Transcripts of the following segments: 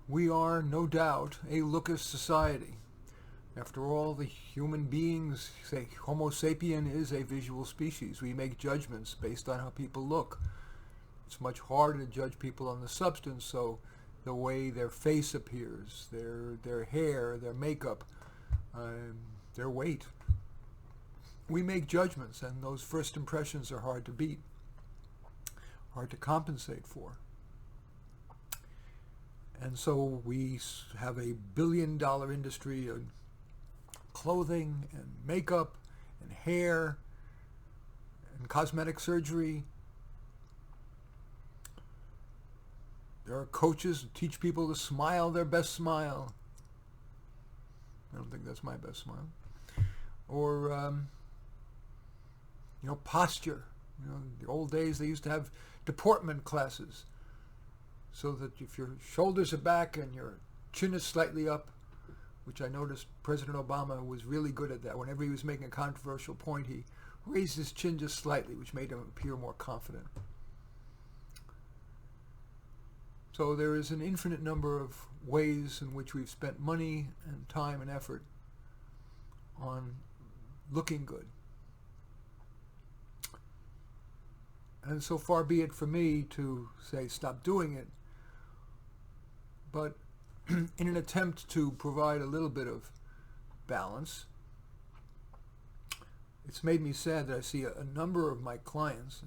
We are, no doubt, a lookist society. After all, the human beings say Homo sapien is a visual species. We make judgments based on how people look. It's much harder to judge people on the substance, so the way their face appears, their hair, their makeup, their weight. We make judgments, and those first impressions are hard to beat, hard to compensate for. And so we have a billion-dollar industry of clothing and makeup and hair and cosmetic surgery. There are coaches who teach people to smile their best smile. I don't think that's my best smile. Or, posture. In the old days they used to have deportment classes, so that if your shoulders are back and your chin is slightly up, which I noticed President Obama was really good at that. Whenever he was making a controversial point, he raised his chin just slightly, which made him appear more confident. So there is an infinite number of ways in which we've spent money and time and effort on looking good. And so far be it for me to say stop doing it, but in an attempt to provide a little bit of balance, it's made me sad that I see a number of my clients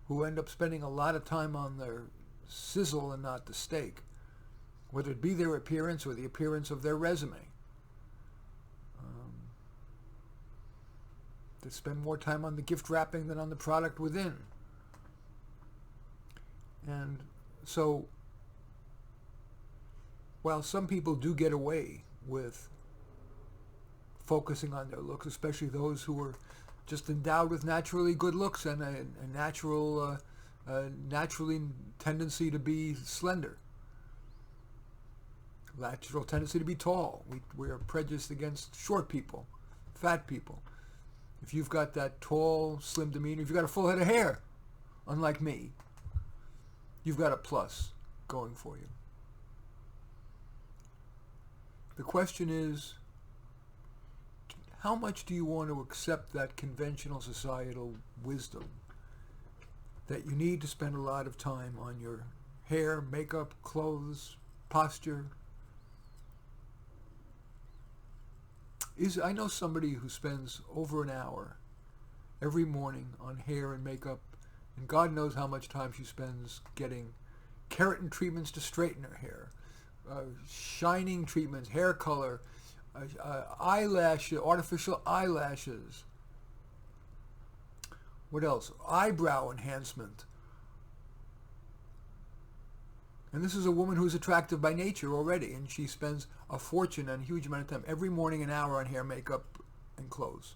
who end up spending a lot of time on their sizzle and not the steak, whether it be their appearance or the appearance of their resume. They spend more time on the gift wrapping than on the product within. And so, while some people do get away with focusing on their looks, especially those who are just endowed with naturally good looks and a naturally tendency to be slender, natural tendency to be tall. We are prejudiced against short people, fat people. If you've got that tall, slim demeanor, if you've got a full head of hair, unlike me, you've got a plus going for you. The question is, how much do you want to accept that conventional societal wisdom that you need to spend a lot of time on your hair, makeup, clothes, posture? I know somebody who spends over an hour every morning on hair and makeup, and God knows how much time she spends getting keratin treatments to straighten her hair, shining treatments, hair color, artificial eyelashes. What else? Eyebrow enhancement. And this is a woman who's attractive by nature already, and she spends a fortune and a huge amount of time every morning, an hour on hair, makeup, and clothes.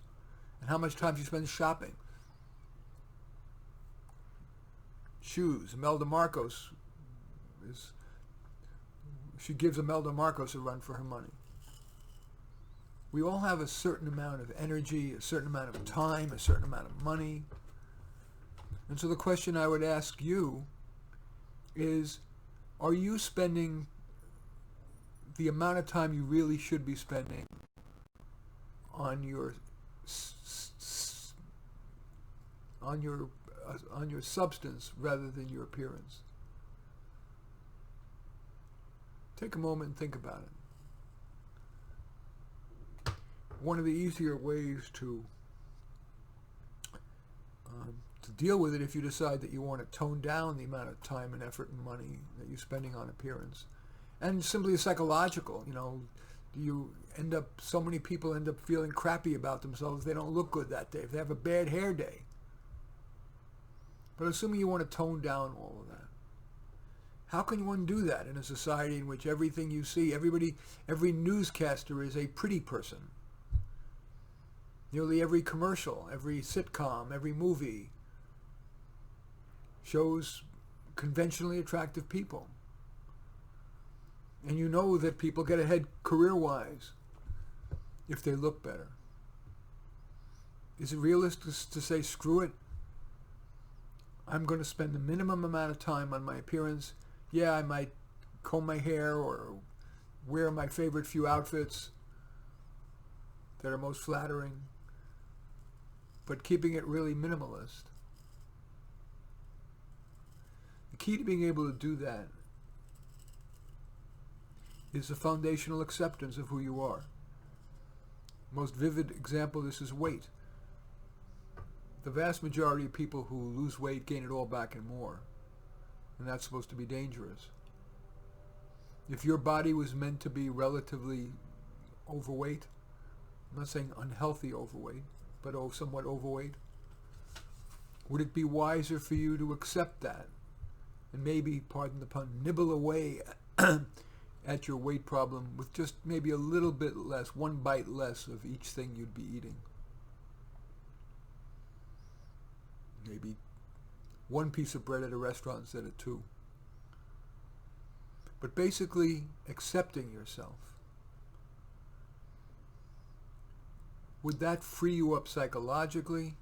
And how much time she spends shopping. Shoes. Imelda Marcos she gives Imelda Marcos a run for her money. We all have a certain amount of energy, a certain amount of time, a certain amount of money. And so the question I would ask you is, are you spending the amount of time you really should be spending on your substance rather than your appearance? Take a moment and think about it. One of the easier ways to deal with it, if you decide that you want to tone down the amount of time and effort and money that you're spending on appearance, and simply psychological, so many people end up feeling crappy about themselves if they don't look good that day, if they have a bad hair day. But assuming you want to tone down all of that, how can one do that in a society in which everything you see, every newscaster is a pretty person? Nearly every commercial, every sitcom, every movie shows conventionally attractive people. And you know that people get ahead career-wise if they look better. Is it realistic to say, screw it? I'm going to spend the minimum amount of time on my appearance. Yeah, I might comb my hair or wear my favorite few outfits that are most flattering, but keeping it really minimalist. The key to being able to do that is the foundational acceptance of who you are. Most vivid example of this is weight. The vast majority of people who lose weight gain it all back and more, and that's supposed to be dangerous. If your body was meant to be relatively overweight, I'm not saying unhealthy overweight, but somewhat overweight, would it be wiser for you to accept that and maybe, pardon the pun, nibble away at your weight problem with just maybe a little bit less, one bite less of each thing you'd be eating? Maybe one piece of bread at a restaurant instead of two. But basically accepting yourself. Would that free you up psychologically?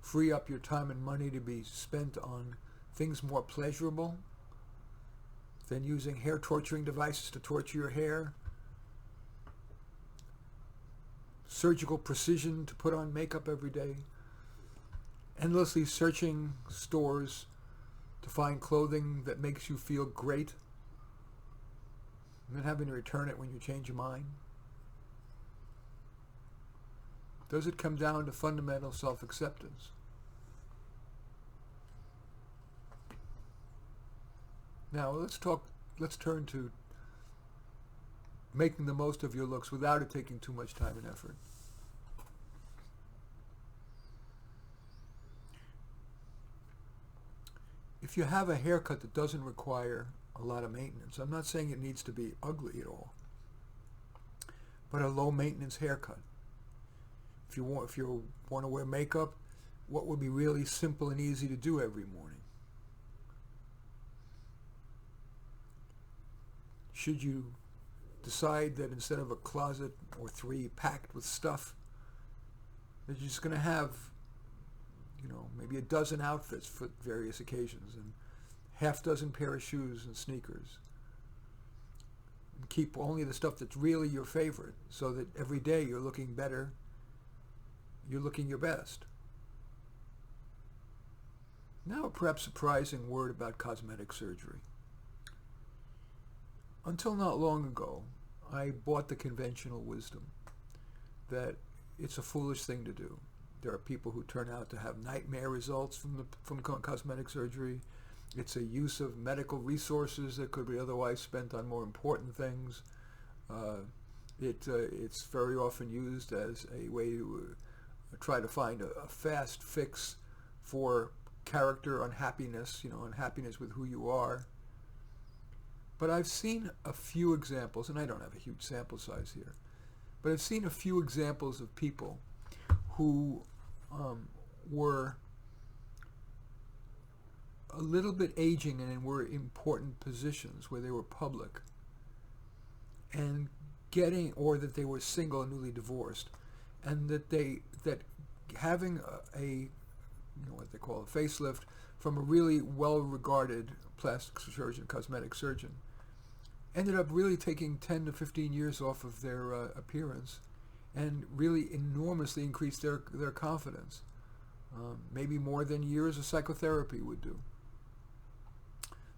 Free up your time and money to be spent on things more pleasurable than using hair torturing devices to torture your hair? Surgical precision to put on makeup every day? Endlessly searching stores to find clothing that makes you feel great and then having to return it when you change your mind? Does it come down to fundamental self-acceptance? Now let's turn to making the most of your looks without it taking too much time and effort. If you have a haircut that doesn't require a lot of maintenance, I'm not saying it needs to be ugly at all, but a low maintenance haircut. If you want to wear makeup, what would be really simple and easy to do every morning? Should you decide that instead of a closet or 3 packed with stuff, that you're just going to have, maybe a dozen outfits for various occasions and half dozen pair of shoes and sneakers. And keep only the stuff that's really your favorite so that every day you're looking better, you're looking your best. Now a perhaps surprising word about cosmetic surgery. Until not long ago, I bought the conventional wisdom that it's a foolish thing to do. There are people who turn out to have nightmare results from cosmetic surgery. It's a use of medical resources that could be otherwise spent on more important things. It's very often used as a way to try to find a fast fix for character unhappiness, unhappiness with who you are. But I've seen a few examples, and I don't have a huge sample size here, but I've seen a few examples of people who were a little bit aging and were in important positions where they were public, and or that they were single and newly divorced, and that having a what they call a facelift from a really well-regarded plastic surgeon, cosmetic surgeon, ended up really taking 10 to 15 years off of their appearance and really enormously increased their confidence. Maybe more than years of psychotherapy would do.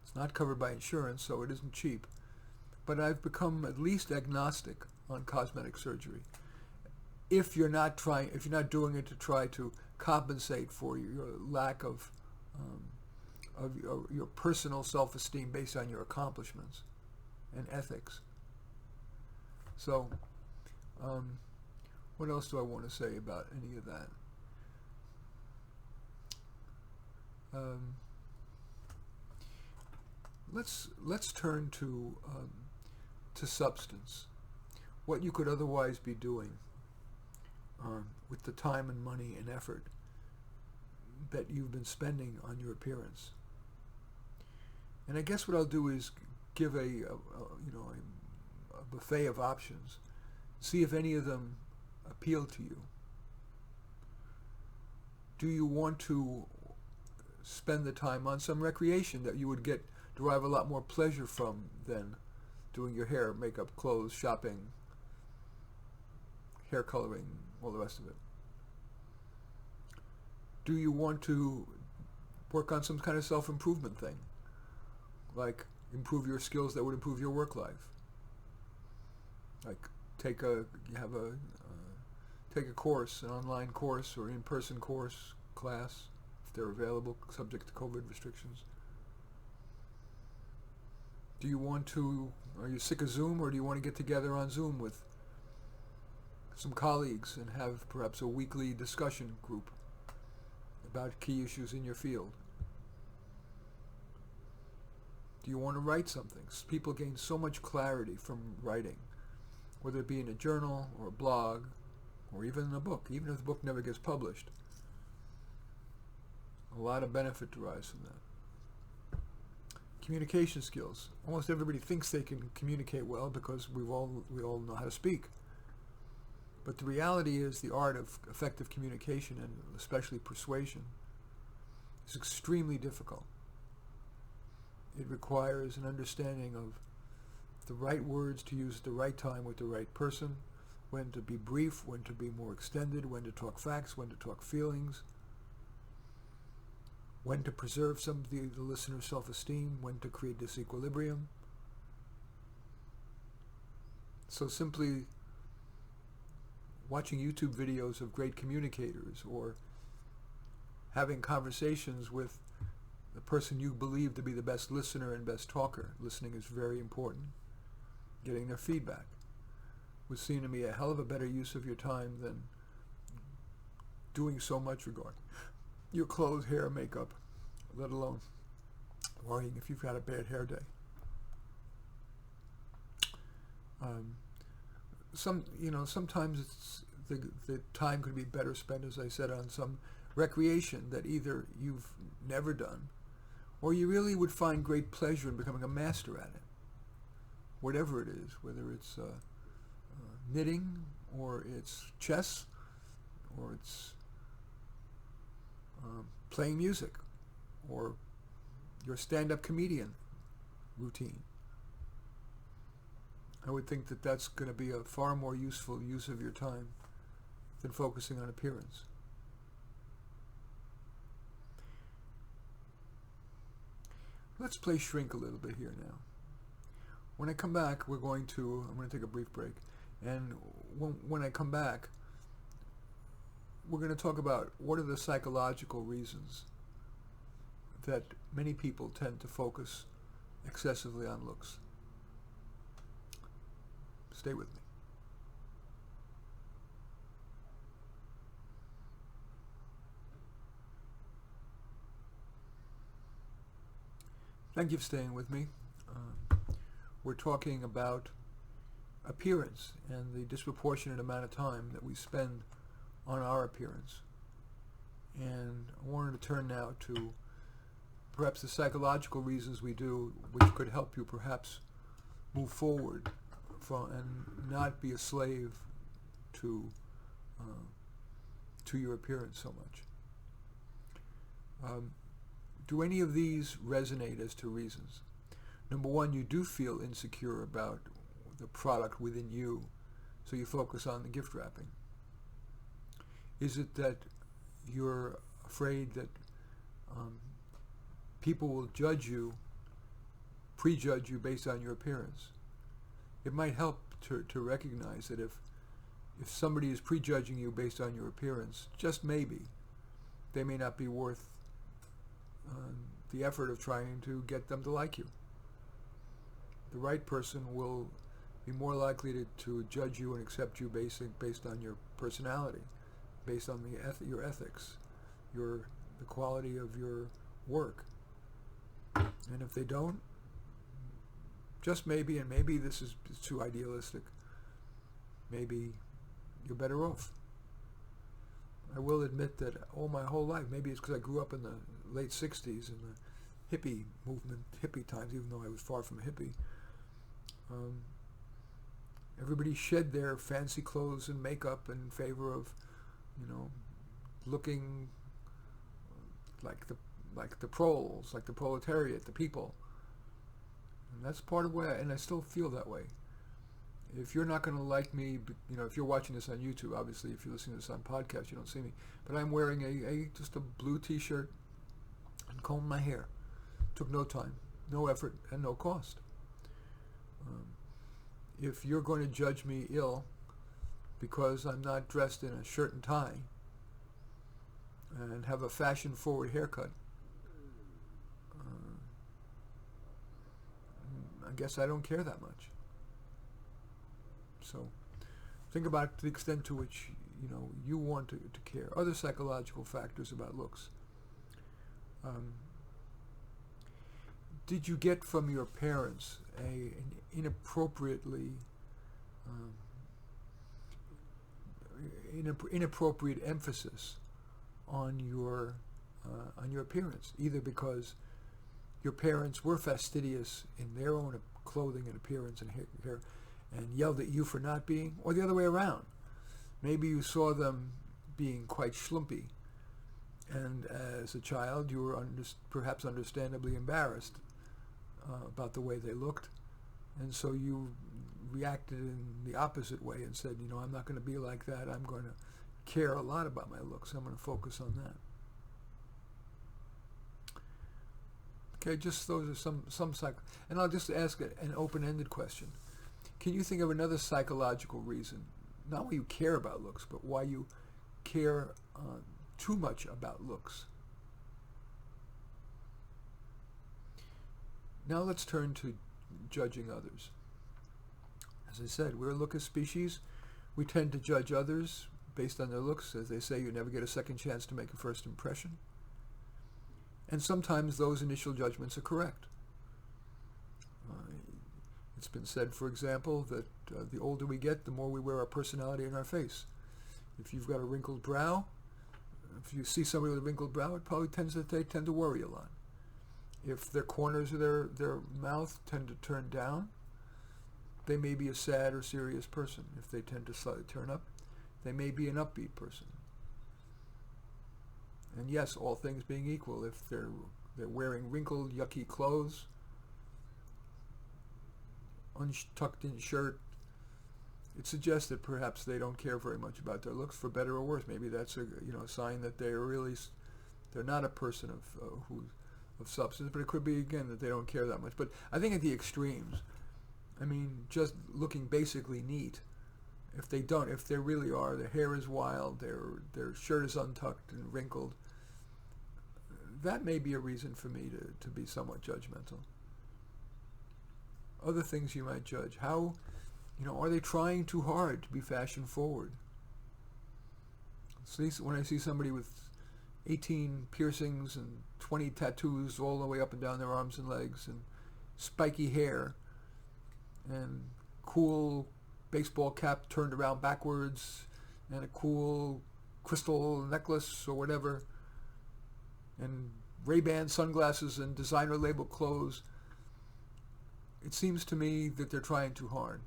It's not covered by insurance, so it isn't cheap. But I've become at least agnostic on cosmetic surgery. If you're not doing it to try to compensate for your lack of your personal self-esteem based on your accomplishments and ethics. So, what else do I want to say about any of that? Let's turn to substance. What you could otherwise be doing with the time and money and effort that you've been spending on your appearance. And I guess what I'll do is give a buffet of options. See if any of them appeal to you. Do you want to spend the time on some recreation that you would get derive a lot more pleasure from than doing your hair, makeup, clothes, shopping, hair coloring, all the rest of it? Do you want to work on some kind of self-improvement thing? Like improve your skills that would improve your work life? Like take a course, an online course or in-person course, class, if they're available, subject to COVID restrictions. Do you want to, are you sick of Zoom, or do you want to get together on Zoom with some colleagues and have perhaps a weekly discussion group about key issues in your field? Do you want to write something? People gain so much clarity from writing, whether it be in a journal or a blog or even in a book, even if the book never gets published. A lot of benefit derives from that. Communication skills. Almost everybody thinks they can communicate well because we all know how to speak. But the reality is the art of effective communication, and especially persuasion, is extremely difficult. It requires an understanding of the right words to use at the right time with the right person, when to be brief, when to be more extended, when to talk facts, when to talk feelings, when to preserve some of the listener's self-esteem, when to create disequilibrium. So simply watching YouTube videos of great communicators or having conversations with the person you believe to be the best listener and best talker. Listening is very important. Getting their feedback would seem to me a hell of a better use of your time than doing so much regarding your clothes, hair, makeup, let alone worrying if you've got a bad hair day. Sometimes it's the time could be better spent, as I said, on some recreation that either you've never done or you really would find great pleasure in becoming a master at it. Whatever it is, whether it's knitting or it's chess or it's playing music or your stand-up comedian routine. I would think that that's going to be a far more useful use of your time than focusing on appearance. Let's play shrink a little bit here now. When I come back, I'm going to take a brief break, and when I come back, we're going to talk about what are the psychological reasons that many people tend to focus excessively on looks. Stay with me. Thank you for staying with me. We're talking about appearance and the disproportionate amount of time that we spend on our appearance. And I wanted to turn now to perhaps the psychological reasons we do, which could help you perhaps move forward and not be a slave to your appearance so much. Do any of these resonate as to reasons? Number one, you do feel insecure about the product within you, so you focus on the gift wrapping. Is it that you're afraid that people will prejudge you based on your appearance? It might help to recognize that if somebody is prejudging you based on your appearance, just maybe, they may not be worth the effort of trying to get them to like you. The right person will be more likely to judge you and accept you based on your personality, based on your ethics, the quality of your work. And if they don't, just maybe, and maybe this is too idealistic, maybe you're better off. I will admit that my whole life, maybe it's because I grew up in the late 60s in the hippie movement, hippie times, even though I was far from a hippie. Everybody shed their fancy clothes and makeup in favor of, looking like the proles, like the proletariat, the people. And that's part of why, and I still feel that way. If you're not going to like me, if you're watching this on YouTube, obviously, if you're listening to this on podcast, you don't see me. But I'm wearing just a blue T-shirt and combing my hair. Took no time, no effort, and no cost. If you're going to judge me ill because I'm not dressed in a shirt and tie and have a fashion-forward haircut, I guess I don't care that much. So think about the extent to which you want to care. Other psychological factors about looks. Did you get from your parents an inappropriate emphasis on your appearance, either because your parents were fastidious in their own clothing and appearance and hair, and yelled at you for not being, or the other way around? Maybe you saw them being quite schlumpy, and as a child you were perhaps understandably embarrassed about the way they looked, and so you reacted in the opposite way and said, I'm not going to be like that. I'm going to care a lot about my looks. I'm going to focus on that. Okay, just those are some and I'll just ask an open-ended question. Can you think of another psychological reason, not why you care about looks, but why you care too much about looks? Now let's turn to judging others. As I said, we're a looker species. We tend to judge others based on their looks. As they say, you never get a second chance to make a first impression. And sometimes those initial judgments are correct. It's been said, for example, that the older we get, the more we wear our personality in our face. If you've got a wrinkled brow, if you see somebody with a wrinkled brow, it probably they tend to worry a lot. If their corners of their mouth tend to turn down, they may be a sad or serious person. If they tend to slightly turn up, they may be an upbeat person. And yes, all things being equal, if they're wearing wrinkled, yucky clothes, untucked in shirt, it suggests that perhaps they don't care very much about their looks, for better or worse. Maybe that's a sign that they're not a person of substance. But it could be, again, that they don't care that much. But I think at the extremes, just looking basically neat, if they really are, their hair is wild, their shirt is untucked and wrinkled, that may be a reason for me to be somewhat judgmental. Other things you might judge. How, are they trying too hard to be fashion forward? When I see somebody with 18 piercings and 20 tattoos all the way up and down their arms and legs, and spiky hair, and cool baseball cap turned around backwards, and a cool crystal necklace or whatever, and Ray-Ban sunglasses and designer label clothes, it seems to me that they're trying too hard.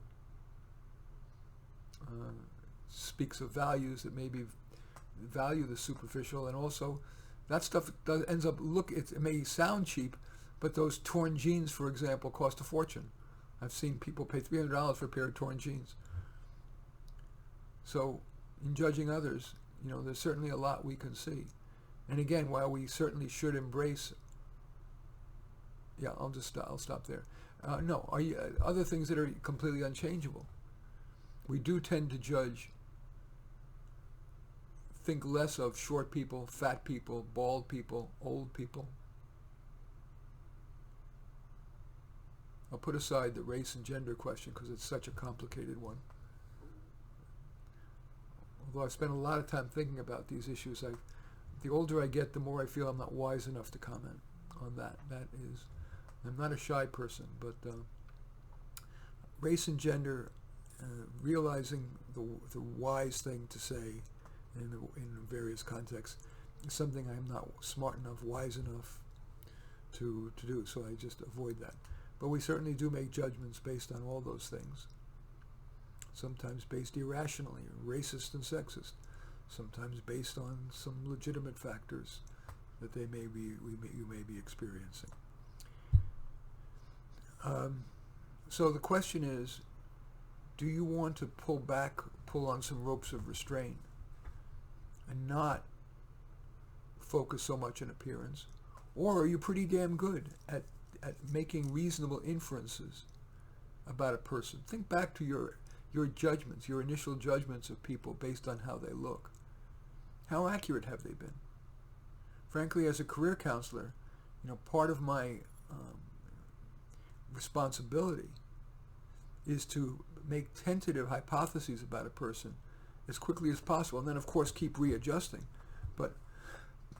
Speaks of values that maybe value the superficial, and also that stuff ends up it may sound cheap, but those torn jeans, for example, cost a fortune. I've seen people pay $300 for a pair of torn jeans. So in judging others, there's certainly a lot we can see. And again, while we certainly should embrace, I'll stop there. Other things that are completely unchangeable. We do tend to think less of short people, fat people, bald people, old people. I'll put aside the race and gender question because it's such a complicated one. Although I've spent a lot of time thinking about these issues, the older I get, the more I feel I'm not wise enough to comment on that. I'm not a shy person, but race and gender, realizing the wise thing to say in various contexts is something I'm not smart enough, wise enough to do, so I just avoid that. But we certainly do make judgments based on all those things. Sometimes based irrationally, racist and sexist. Sometimes based on some legitimate factors that you may be experiencing. So the question is, do you want to pull on some ropes of restraint and not focus so much on appearance? Or are you pretty damn good at making reasonable inferences about a person? Think back to your judgments, your initial judgments of people based on how they look. How accurate have they been? Frankly, as a career counselor, part of my responsibility is to make tentative hypotheses about a person as quickly as possible, and then of course keep readjusting. But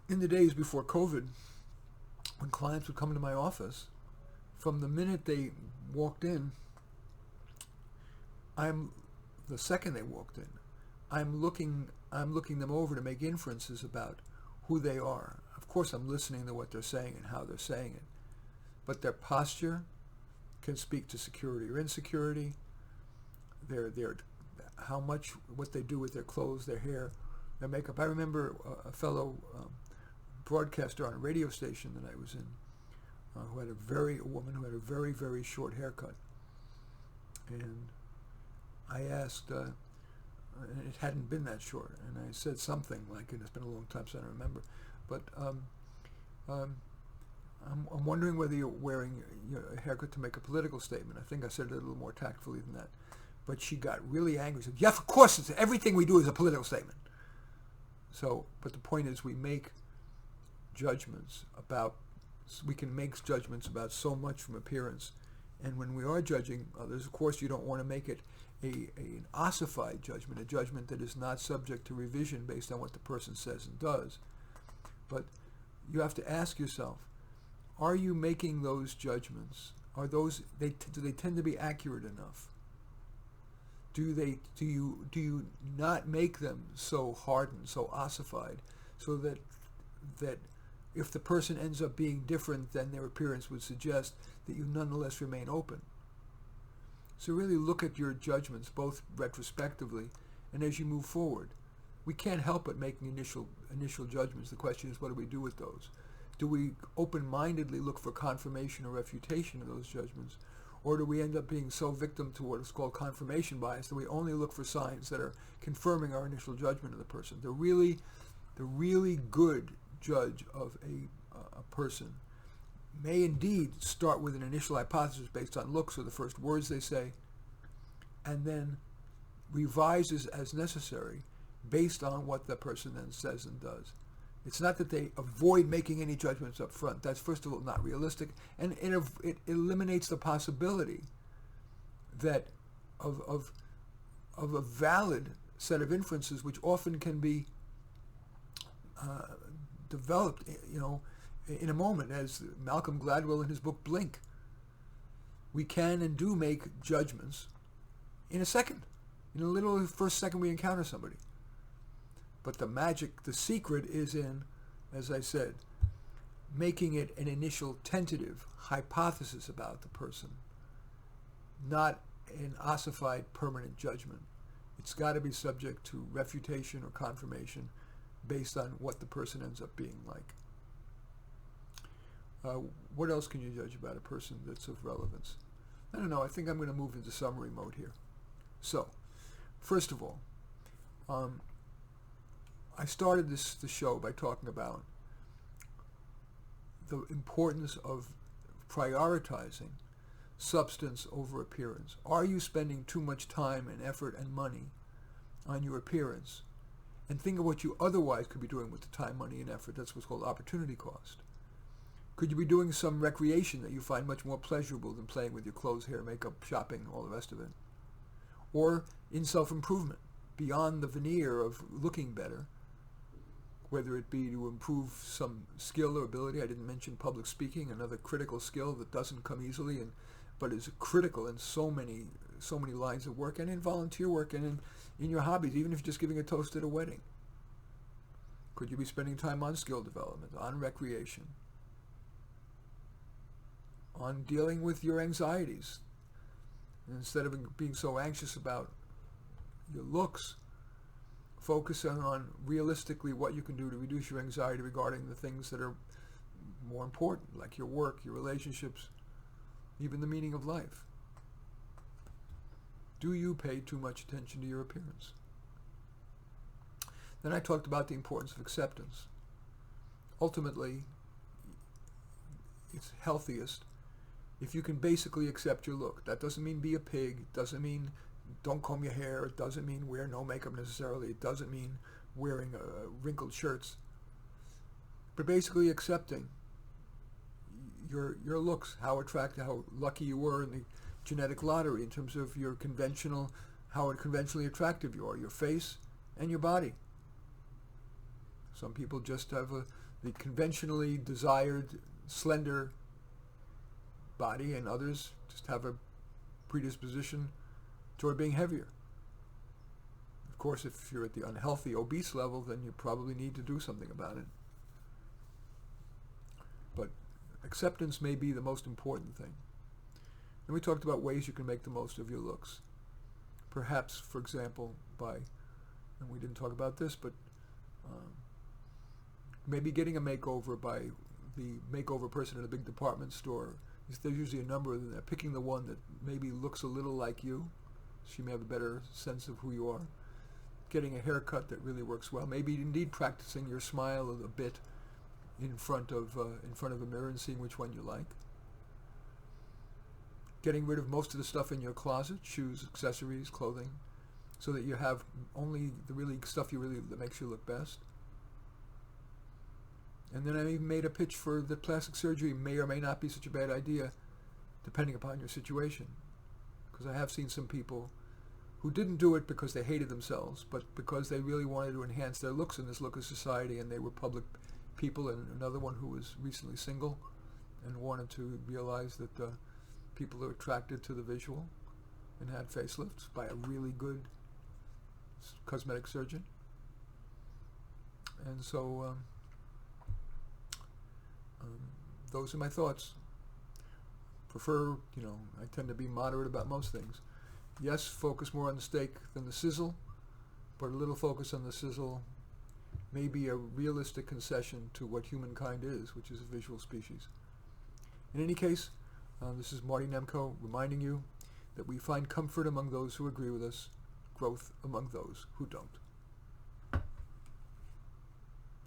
in the days before COVID, when clients would come into my office, from the minute they walked in, the second they walked in, I'm looking them over to make inferences about who they are. Of course, I'm listening to what they're saying and how they're saying it, but their posture can speak to security or insecurity. What they do with their clothes, their hair, their makeup. I remember a fellow broadcaster on a radio station that I was in, who had a woman who had a very, very short haircut, and I asked, and it hadn't been that short, and I said something like, and it's been a long time, so I don't remember, but I'm wondering whether you're wearing a haircut to make a political statement. I think I said it a little more tactfully than that. But she got really angry. She said, yeah, of course, everything we do is a political statement. But the point is, we can make judgments about so much from appearance. And when we are judging others, of course, you don't want to make it an ossified judgment, a judgment that is not subject to revision based on what the person says and does. But you have to ask yourself, are you making those judgments? Do they tend to be accurate enough? Do you not make them so hardened, so ossified, so that if the person ends up being different than their appearance would suggest, that you nonetheless remain open? So really look at your judgments, both retrospectively and as you move forward. We can't help but making initial judgments. The question is, what do we do with those? Do we open-mindedly look for confirmation or refutation of those judgments? Or do we end up being so victim to what is called confirmation bias that we only look for signs that are confirming our initial judgment of the person? The really good judge of a person may indeed start with an initial hypothesis based on looks or the first words they say, and then revises as necessary based on what the person then says and does. It's not that they avoid making any judgments up front. That's, first of all, not realistic, and it eliminates the possibility that of a valid set of inferences, which often can be developed, in a moment, as Malcolm Gladwell in his book Blink. We can and do make judgments in a second, in a little first second we encounter somebody. But the secret is in, as I said, making it an initial tentative hypothesis about the person, not an ossified permanent judgment. It's got to be subject to refutation or confirmation based on what the person ends up being like. What else can you judge about a person that's of relevance? I don't know. I think I'm going to move into summary mode here. So, first of all, I started the show by talking about the importance of prioritizing substance over appearance. Are you spending too much time and effort and money on your appearance? And think of what you otherwise could be doing with the time, money, and effort. That's what's called opportunity cost. Could you be doing some recreation that you find much more pleasurable than playing with your clothes, hair, makeup, shopping, all the rest of it? Or in self-improvement, beyond the veneer of looking better, whether it be to improve some skill or ability. I didn't mention public speaking, another critical skill that doesn't come easily, but is critical in so many lines of work, and in volunteer work, and in your hobbies, even if you're just giving a toast at a wedding. Could you be spending time on skill development, on recreation, on dealing with your anxieties? And instead of being so anxious about your looks, focus on realistically what you can do to reduce your anxiety regarding the things that are more important, like your work, your relationships, even the meaning of life. Do you pay too much attention to your appearance? Then I talked about the importance of acceptance. Ultimately, it's healthiest if you can basically accept your look. That doesn't mean be a pig. It doesn't mean don't comb your hair. It doesn't mean wear no makeup necessarily. It doesn't mean wearing wrinkled shirts. But basically accepting your looks, how attractive, how lucky you were in the genetic lottery in terms of your conventional, how conventionally attractive you are, your face and your body. Some people just have the conventionally desired slender body, and others just have a predisposition toward being heavier. Of course, if you're at the unhealthy, obese level, then you probably need to do something about it. But acceptance may be the most important thing. And we talked about ways you can make the most of your looks. Perhaps, for example, and we didn't talk about this, but maybe getting a makeover by the makeover person at a big department store. There's usually a number of them. They're picking the one that maybe looks a little like you. She may have a better sense of who you are. Getting a haircut that really works well. Maybe indeed practicing your smile a bit in front of a mirror and seeing which one you like. Getting rid of most of the stuff in your closet, shoes, accessories, clothing, so that you have only the really stuff that makes you look best. And then I even made a pitch for that plastic surgery may or may not be such a bad idea, depending upon your situation. Because I have seen some people who didn't do it because they hated themselves, but because they really wanted to enhance their looks in this look of society, and they were public people, and another one who was recently single and wanted to realize that people are attracted to the visual, and had facelifts by a really good cosmetic surgeon. And so those are my thoughts. I tend to be moderate about most things. Yes, focus more on the steak than the sizzle, but a little focus on the sizzle may be a realistic concession to what humankind is, which is a visual species. In any case, this is Marty Nemko reminding you that we find comfort among those who agree with us, growth among those who don't.